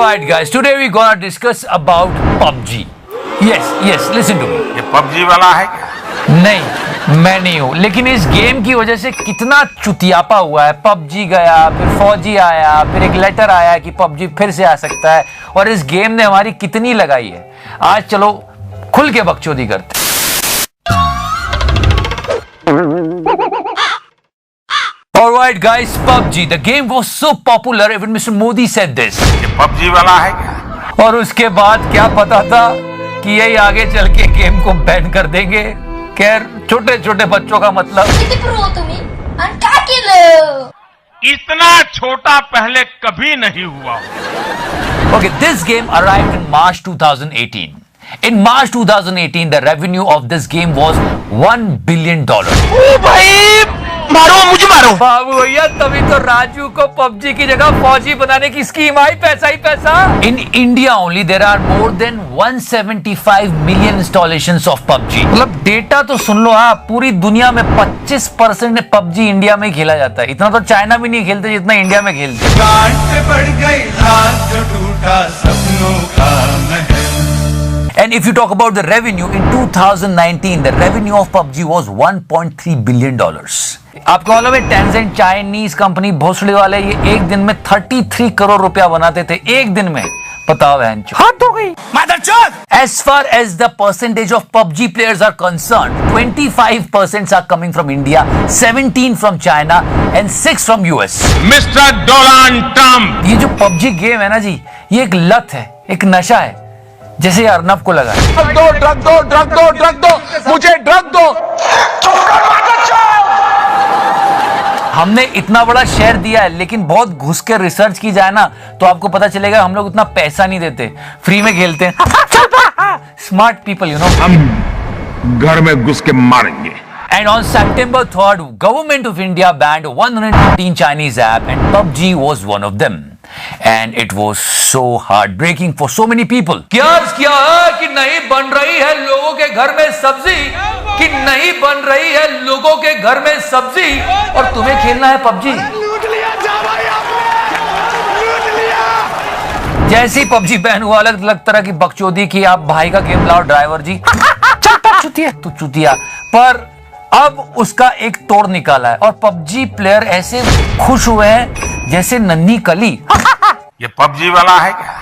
Alright guys, today we gonna discuss about PUBG. Yes, listen to me. ये PUBG वाला है क्या? नहीं, मैं नहीं हूँ, लेकिन इस गेम की वजह से कितना चुतियापा हुआ है। PUBG गया, फिर फौजी आया, फिर एक लेटर आया कि PUBG फिर से आ सकता है, और इस गेम ने हमारी कितनी लगाई है। आज चलो खुल के बकचोदी करते। Alright guys, PUBG, the game was so popular even Mr. Modi said this. ये PUBG वाला है क्या? और उसके बाद क्या पता था कि यही आगे चल के गेम को बैन कर देंगे। खैर, छोटे छोटे बच्चों का मतलब। इतना छोटा पहले कभी नहीं हुआ। Okay, this game arrived in March 2018. In March 2018, the revenue of this game was $1 billion. ओ भाई, मारो मुझे मारो। बाबू भैया, तभी तो राजू को PUBG की जगह फौजी बनाने की स्कीम आई। पैसा ही पैसा। In India only there are more than 175 million installations of PUBG. मतलब डेटा तो सुन लो। हाँ, पूरी दुनिया में 25% PUBG इंडिया में खेला जाता है। इतना तो चाइना भी नहीं खेलते जितना इंडिया में खेलते हैं। And if you talk about the revenue in 2019, the revenue of PUBG was $1.3 billion. आपको मालूम है Tencent चाइनीज कंपनी भोसड़ी वाले ये एक दिन में 33 करोड़ रुपया बनाते थे। एक दिन में बताओ बहन, हाथ हो गई। As far as the percentage of PUBG players are concerned, 25% are coming from India, 17 from China, and 6 from US. Mister Donald Trump, ये जो PUBG गेम है ना जी, ये एक लत है, एक नशा है, जैसे अर्नब को लगा। ड्रग दो, मुझे ड्रग दो। हमने इतना बड़ा शेयर दिया है, लेकिन बहुत घुस के रिसर्च की जाए ना तो आपको पता चलेगा हम लोग इतना पैसा नहीं देते, फ्री में खेलते हैं। Smart people, you know. हम घर में घुस के मारेंगे। And on September 3rd, government of India banned 115 Chinese apps and PUBG was one of them. And it was so heartbreaking for so many people. क्या है कि नहीं बन रही है लोगों के घर में सब्जी, कि नहीं बन रही है लोगों के घर में सब्जी, और तुम्हें खेलना है PUBG। जैसे ही PUBG बैन हुआ, अलग अलग तरह की बकचोदी की। आप भाई का गेम लाओ ड्राइवर जी, चुतिया तू चुतिया। पर अब उसका एक तोड़ निकाला है और PUBG प्लेयर ऐसे खुश हुए हैं जैसे नन्ही कली। ये PUBG वाला है क्या?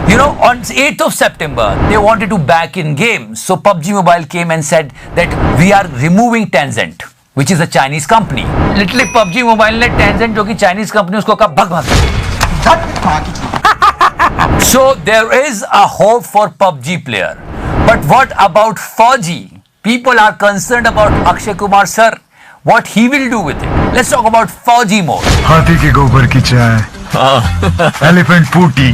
You know, on 8th of September, they wanted to back in games. So PUBG Mobile came and said that we are removing Tencent, which is a Chinese company. Literally PUBG Mobile ने Tencent जो कि Chinese company उसको कहा भग भाग। So there is a hope for PUBG player. But what about Fauji? People are concerned about Akshay Kumar sir. What he will do with it? Let's talk about Fauji more. हाथी के गोबर की चाय, elephant पूटी।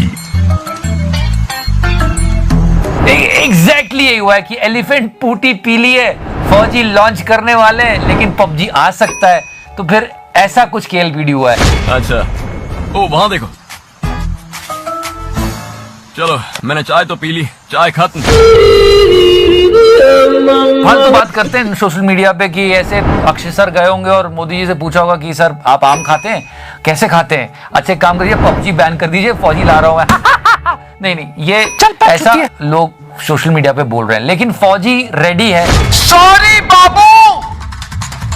Exactly यही हुआ है कि elephant पूटी P ली है। फौजी लॉन्च करने वाले हैं, लेकिन PUBG आ सकता है, तो फिर ऐसा कुछ खेल वीडियो हुआ है। अच्छा, ओ वहां देखो। चलो, मैंने चाय तो पी ली, चाय खत्म। फालतू बात करते हैं सोशल मीडिया पे कि ऐसे अक्षय सर गए होंगे और मोदी जी से पूछा होगा कि सर आप आम खाते हैं, कैसे खाते हैं? अच्छा, काम करिए PUBG बैन कर दीजिए, फौजी ला रहा हूं मैं। नहीं, ये ऐसा लोग सोशल मीडिया पे बोल रहे हैं, लेकिन फौजी रेडी है। Sorry Babu.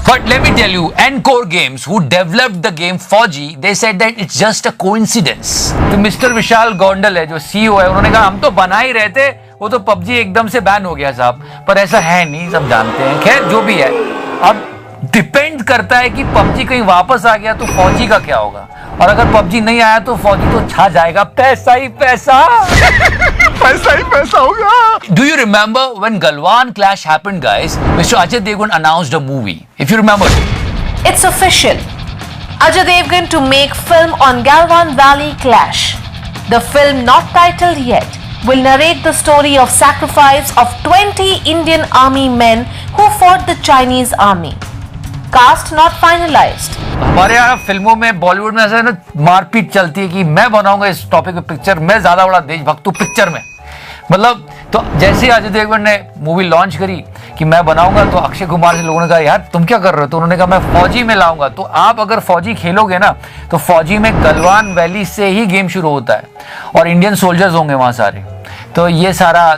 But let me tell you, Encore Games, who developed the game Fauji, they said that it's just a coincidence. तो मिस्टर विशाल गोंडल है जो CEO है, उन्होंने कहा हम तो बना ही रहे थे, वो तो PUBG एकदम से बैन हो गया साहब। पर ऐसा है नहीं, सब जानते हैं। खैर, जो भी है, अब डिपेंड करता है कि PUBG कहीं वापस आ गया तो फौजी का क्या होगा, और अगर PUBG नहीं आया तो फौजी तो छा जाएगा। पैसा ही पैसा। पैसा ही पैसा होगा। Do you remember when Galwan clash happened, guys? Mr. Ajay Devgan announced a movie. If you remember. It's official. Ajay Devgan to make film on Galwan Valley clash. The film, not titled yet, will narrate the story of sacrifice of 20 Indian army men who fought the Chinese army. Cast not finalized. हमारे यहाँ फिल्मों में, बॉलीवुड में ऐसा ना मारपीट चलती है कि मैं बनाऊंगा इस टॉपिक पे पिक्चर, मैं ज्यादा बड़ा देशभक्त हूँ पिक्चर में। मतलब तो जैसे अजय देवगन ने मूवी लॉन्च करी कि मैं बनाऊंगा, तो अक्षय कुमार से लोगों ने कहा यार तुम क्या कर रहे हो, तो उन्होंने कहा मैं फौजी में लाऊंगा। तो आप अगर फौजी खेलोगे ना, तो फौजी में गलवान वैली से ही गेम शुरू होता है और इंडियन सोल्जर्स होंगे वहां सारे। तो ये सारा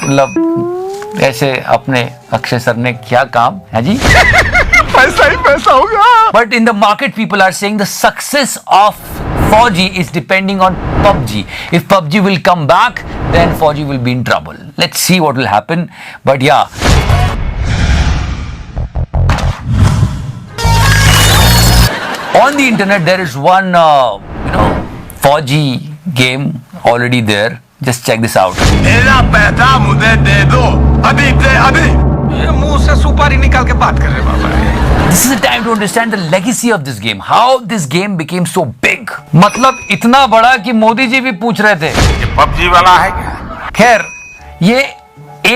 मतलब ऐसे अपने अक्षय सर ने क्या काम है जी। पैसा ही पैसा होगा। But in the market people are saying the success of Fauji is depending on PUBG. If PUBG will come back, then Fauji will be in trouble. Let's see what will happen. But yeah. On the internet, there is one, Fauji game already there. Just check this out. मेरा पैसा मुझे दे दो अभी से अभी। ये मुंह से सुपारी निकाल के बात कर रहे बाबा। This is the time to understand the legacy of this game. How this game became so big. मतलब इतना बड़ा कि मोदी जी भी पूछ रहे थे ये पबजी वाला है क्या? खैर, ये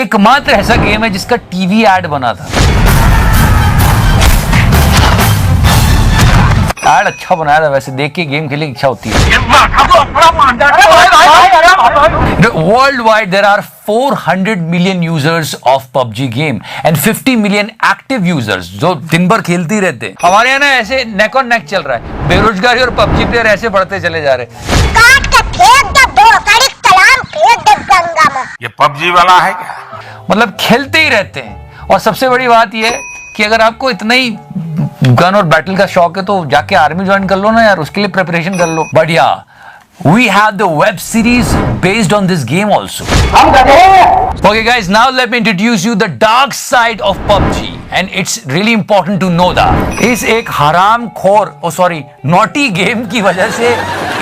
एकमात्र ऐसा गेम है जिसका टीवी एड बना था। एड अच्छा बनाया था, वैसे देख के गेम खेलने की इच्छा होती है। World wide there are 400 million users of PUBG game and 50 million active users जो दिन भर खेलते ही रहते हैं। हमारे यहाँ ना ऐसे नेक ऑन नेक चल रहा है, बेरोजगारी और पबजी प्लेयर ऐसे बढ़ते चले जा रहे हैं। ये पबजी वाला है क्या? मतलब खेलते ही रहते हैं। और सबसे बड़ी बात यह है कि अगर आपको इतना ही गन और बैटल का शौक है तो जाके आर्मी ज्वाइन कर लो ना यार, उसके लिए प्रिपरेशन कर लो। बट या we have the web series based on this game also. Okay guys, now let me introduce you the dark side of PUBG and it's really important to know that. इस एक हराम खोर naughty game की वजह से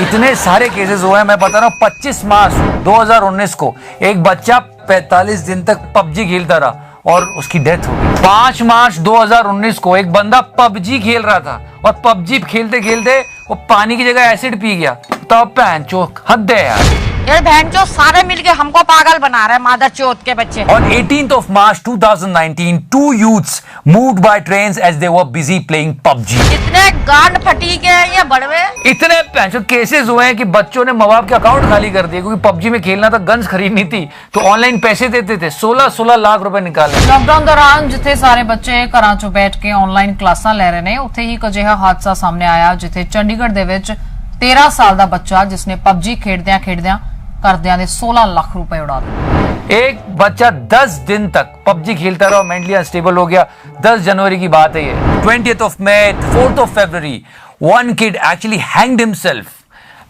इतने सारे cases हुए हैं। मैं बता रहा हूँ 25 मार्च 2019 को एक बच्चा 45 दिन तक PUBG खेलता रहा और उसकी डेथ हो गई। 5 मार्च 2019 को एक बंदा PUBG खेल रहा था और PUBG खेलते खेलते वो पानी की जगह एसिड पी गया। तब पैंचो हद है यार। ये बहनचो सारे मिलके हमको पागल बना रहे हैं, मादर चौथ के बच्चे। On 18th of March 2019, 2 youths moved by trains as they were busy playing PUBG. इतने गांड फटी के ये बड़वे। इतने पैंचो केसेस हुए हैं कि बच्चों ने माँ बाप के अकाउंट खाली कर दिए क्योंकि PUBG में खेलना था, गन्स खरीदनी थी, तो ऑनलाइन पैसे देते थे। 16 लाख रुपए निकाले। लॉकडाउन दौरान जिथे सारे बच्चे घरां चों बैठ के ऑनलाइन क्लासां ले रहे ने, उत्थे ही एक अजिहा हादसा सामने आया जिथे चंडीगढ़ दे विच 13 साल दा बच्चा जिसने PUBG खेडदियां करदियां दे 16 लाख रुपए उड़ा दिए। एक बच्चा 10 दिन तक PUBG खेलता रहा, मेंटली अनस्टेबल हो गया। 10 जनवरी की बात है ये। 20th of May, 4th of February, one kid actually hanged himself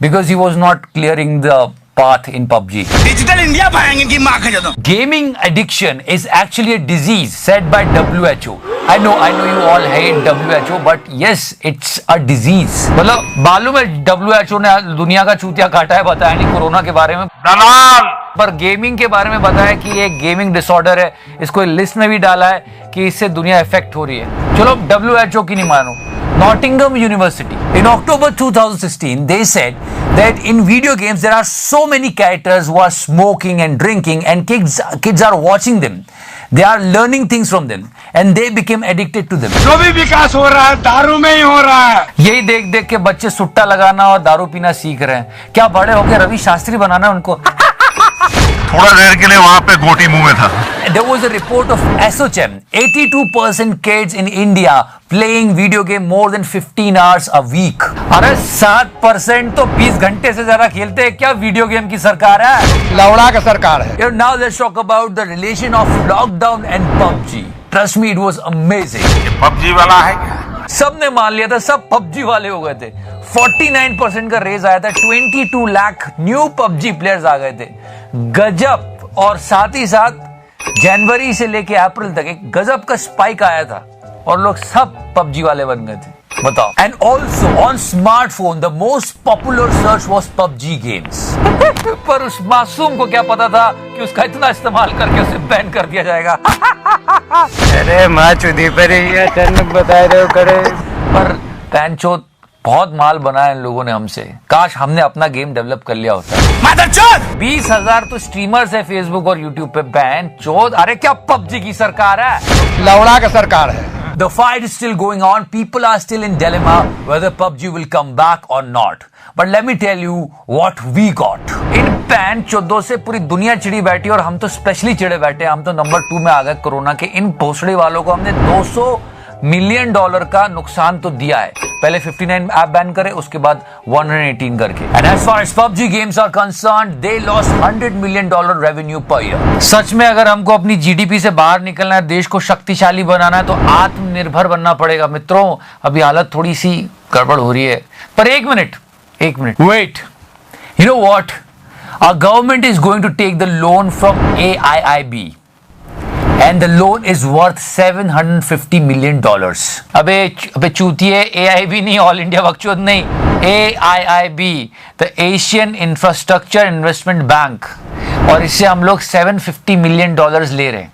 because he was not clearing the path in PUBG. Digital India पाएंगे कि माँ का जदों। Gaming addiction is actually a disease said by WHO. I know you all hate WHO, but yes, it's a disease. मतलब मालूम है WHO ने दुनिया का चूतिया काटा है, बताया नहीं कोरोना के बारे में, दलाल। पर गेमिंग के बारे में बताया कि ये गेमिंग डिसऑर्डर है। इसको लिस्ट में भी डाला है कि इससे दुनिया इफेक्ट हो रही है। चलो WHO की नहीं मानो। Nottingham University. In October 2016, they said that in video games there are so many characters who are smoking and drinking, and kids are watching them. They are learning things from them, and they became addicted to them. जो भी विकास हो रहा है दारू में ही हो रहा है। यही देख देख के बच्चे सुट्टा लगाना और दारू पीना सीख रहे हैं। क्या बड़े होके रवि शास्त्री बनाना है उनको? थोड़ा देर के लिए वहां पे गोटी मुंह में था। There was a report of ASSOCHAM. 82% kids in India playing video game more than 15 hours a week. अरे 7% तो 20 घंटे से ज्यादा खेलते हैं। क्या वीडियो गेम की सरकार है? लौड़ा का सरकार है। Now let's talk about the relation of lockdown and PUBG. Trust me, it was amazing. ये पबजी वाला है क्या? सबने मान लिया था, सब PUBG वाले हो गए थे। 49% का रेज आया था, 22 लाख न्यू PUBG प्लेयर्स आ गए थे। गजब। और साथ ही साथ जनवरी से लेके अप्रैल तक एक गजब का स्पाइक आया था और लोग सब PUBG वाले बन गए थे। बताओ। And also on smartphone the most popular search was PUBG games. पर उस मासूम को क्या पता था कि उसका इतना इस्तेमाल करके उसे बैन कर दिया जाएगा। अरे माँ चुदी पर बता रहे हो करे। पर पैंचो बहुत माल बनाया इन लोगों ने हमसे। काश हमने अपना गेम डेवलप कर लिया होता। 20,000 तो स्ट्रीमर्स है फेसबुक और यूट्यूब पे। बैन चोद। अरे क्या PUBG की सरकार है? लौड़ा का सरकार है। The fight is still going on. People are still in dilemma whether PUBG will come back or not. But let me tell you what we got. In pan 14 से पूरी दुनिया चिड़ी बैठी और हम तो स्पेशली चिड़े बैठे। हम तो नंबर 2 में आ गए कोरोना के। इन भोसड़ी वालों को हमने $200 मिलियन का नुकसान तो दिया है। पहले 59 ऐप बैन करे, उसके बाद 118 करके। And as far as PUBG games are concerned, they lost $100 million revenue per year. सच में अगर हमको अपनी जीडीपी से बाहर निकलना है, देश को शक्तिशाली बनाना है, तो आत्मनिर्भर बनना पड़ेगा मित्रों। अभी हालत थोड़ी सी गड़बड़ हो रही है। पर एक minute wait, you know what, our government is going to take the loan from AIIB and the loan is worth $750 million. अबे चूतिए, AIB नहीं, ऑल इंडिया बकचोद नहीं, AIIB, the Asian infrastructure investment bank. और इससे हम लोग $750 मिलियन ले रहे हैं।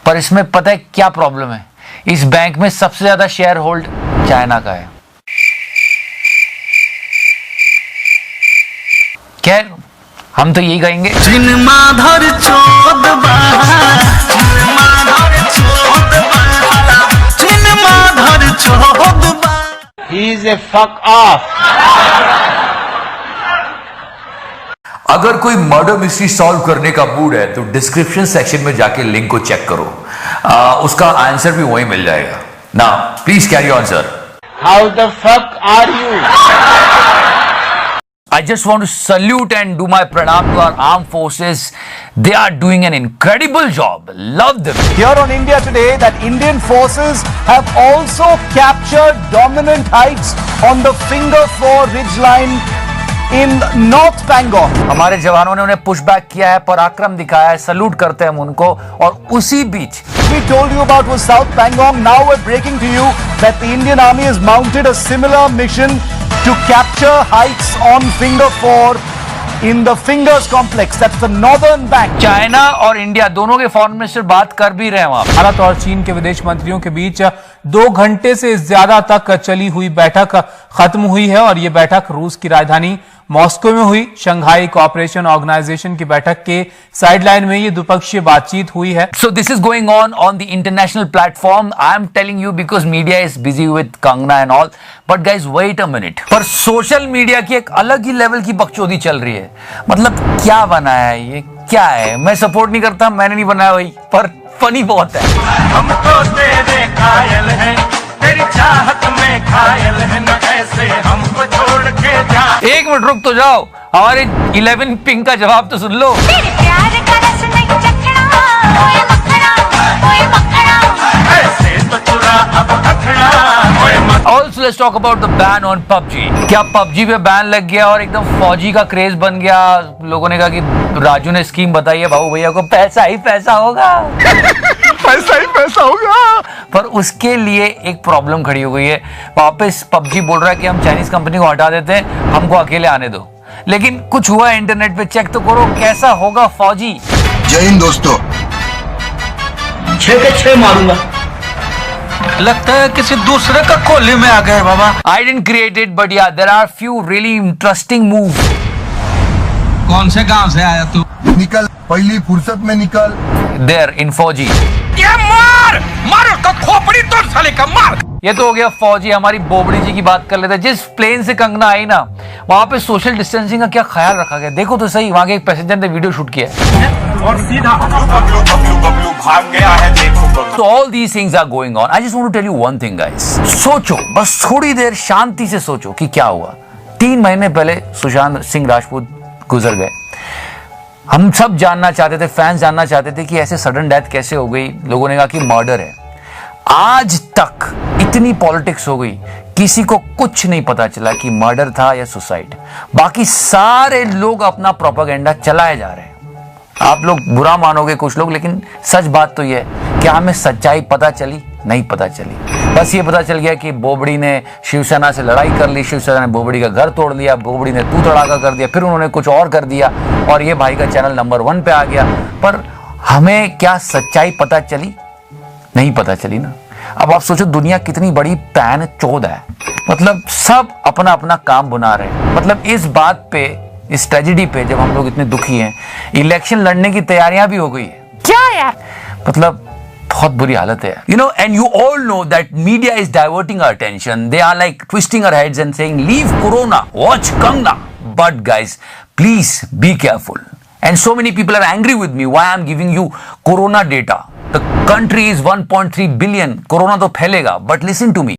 पर इसमें पता है क्या प्रॉब्लम है? इस बैंक में सबसे ज्यादा शेयर होल्ड चाइना का है। खैर, हम तो यही कहेंगे, He is a fuck off. अगर कोई मर्डर मिस्ट्री सॉल्व करने का मूड है तो डिस्क्रिप्शन सेक्शन में जाके लिंक को चेक करो, उसका आंसर भी वहीं मिल जाएगा। Now please carry on sir. How the fuck are you? I just want to salute and do my pranam to our armed forces. They are doing an incredible job. Love them. Here on India Today, that Indian forces have also captured dominant heights on the Finger 4 ridgeline in North Pangong. हमारे जवानों ने उन्हें push back किया है, पराक्रम दिखाया है, salute करते हैं हम उनको। और उसी बीच We told you about was South Pangong. Now we're breaking to you that the Indian Army has mounted a similar mission to capture heights on Finger 4 in the Fingers complex. That's the northern bank. China और India दोनों के foreign minister बात कर भी रहे हैं वहां। भारत और चीन के विदेश मंत्रियों के बीच 2 घंटे से ज्यादा तक चली हुई बैठक खत्म हुई है और ये बैठक रूस की राजधानी मॉस्को में हुई। शंघाई कोऑपरेशन ऑर्गेनाइजेशन की बैठक के साइडलाइन में ये द्विपक्षीय बातचीत हुई है। So this is going on the international platform. I am telling you because media is busy with Kangna and all. But guys, wait a minute. पर सोशल मीडिया की एक अलग ही लेवल की बकचोदी चल रही है। मतलब क्या बनाया है ये, क्या है? मैं सपोर्ट नहीं करता, मैंने नहीं बनाया भाई, पर फनी बहुत है। हम तो तेरे कायल हैं, तेरी चाहत में घायल हैं, न ऐसे हमको छोड़ के जा। एक मिनट रुक तो जाओ, हमारे 11 पिंक का जवाब तो सुन लो। तेरे प्यार का रस नहीं चखना, ओए मखना, ओए मखना। ऐसे तो चुरा अब अखड़ा, ओए Also let's talk about the ban on PUBG. क्या PUBG पे बैन लग गया और एकदम फौजी का क्रेज बन गया? लोगों ने कहा कि राजू ने स्कीम बताई है, बाबू भैया को पैसा ही पैसा होगा। पैसा ही पैसा होगा। पर उसके लिए एक प्रॉब्लम खड़ी हो गई है। वापस PUBG बोल रहा है कि हम चाइनीज कंपनी को हटा देते हैं, हमको अकेले आने दो। लेकिन कुछ हुआ इंटरनेट पे, चेक तो करो कैसा होगा फौजी। जय हिंद दोस्तों। 6 के 6 मारूंगा। लगता है किसी दूसरे का कोले में आ गए बाबा। I didn't create it, but yeah, there are few really interesting moves. कौन से गांव से आया तू? निकल, पहली फुर्सत में निकल। There in फौजी। ये मार उसका खोपड़ी तोड़ साले का, मार। ये तो हो गया फौजी। हमारी बोबड़ी जी की बात कर लेते हैं। जिस प्लेन से कंगना आई ना, वहां पे सोशल डिस्टेंसिंग का क्या ख्याल रखा गया? देखो तो सही, वहां के एक पैसेंजर ने वीडियो शूट किया है। और सीधा बबलू भाग गया है, देखो Bablu. So all these things are going on. I just want to tell you one thing, guys. सोचो, बस थोड़ी देर शांति से सोचो कि क्या हुआ। 3 महीने पहले सुशांत सिंह राजपूत गुजर गए। हम सब जानना चाहते थे, फैंस जानना चाहते थे कि ऐसे सडन डेथ कैसे हो गई। लोगों ने कहा कि मर्डर है। आज तक इतनी पॉलिटिक्स हो गई, किसी को कुछ नहीं पता चला कि मर्डर था या सुसाइड। बाकी सारे लोग अपना प्रोपेगेंडा चलाए जा रहे हैं। आप लोग बुरा मानोगे कुछ लोग, लेकिन सच बात तो यह है कि हमें सच्चाई पता चली नहीं पता चली। बस ये पता चल गया कि बोबड़ी ने शिवसेना से लड़ाई कर ली, शिवसेना ने बोबड़ी का घर तोड़ दिया, बोबड़ी ने तू तड़ाका कर दिया, फिर उन्होंने कुछ और कर दिया और ये भाई का चैनल नंबर 1 पे आ गया। पर हमें क्या सच्चाई पता चली? नहीं पता चली ना। अब आप सोचो दुनिया कितनी बड़ी पैन चोद है। मतलब सब अपना अपना काम बुना रहे हैं। मतलब इस बात पे, इस ट्रेजेडी पे जब हम लोग इतने दुखी हैं, इलेक्शन लड़ने की तैयारियां भी हो गई है। क्या यार? मतलब बहुत बुरी हालत है. You know, and you all know that media is diverting our attention. They are like twisting our heads and saying, leave Corona, watch Kangna. But guys, please be careful. And so many people are angry with me why I'm giving you Corona data. The country is 1.3 billion. Corona तो फैलेगा. But listen to me.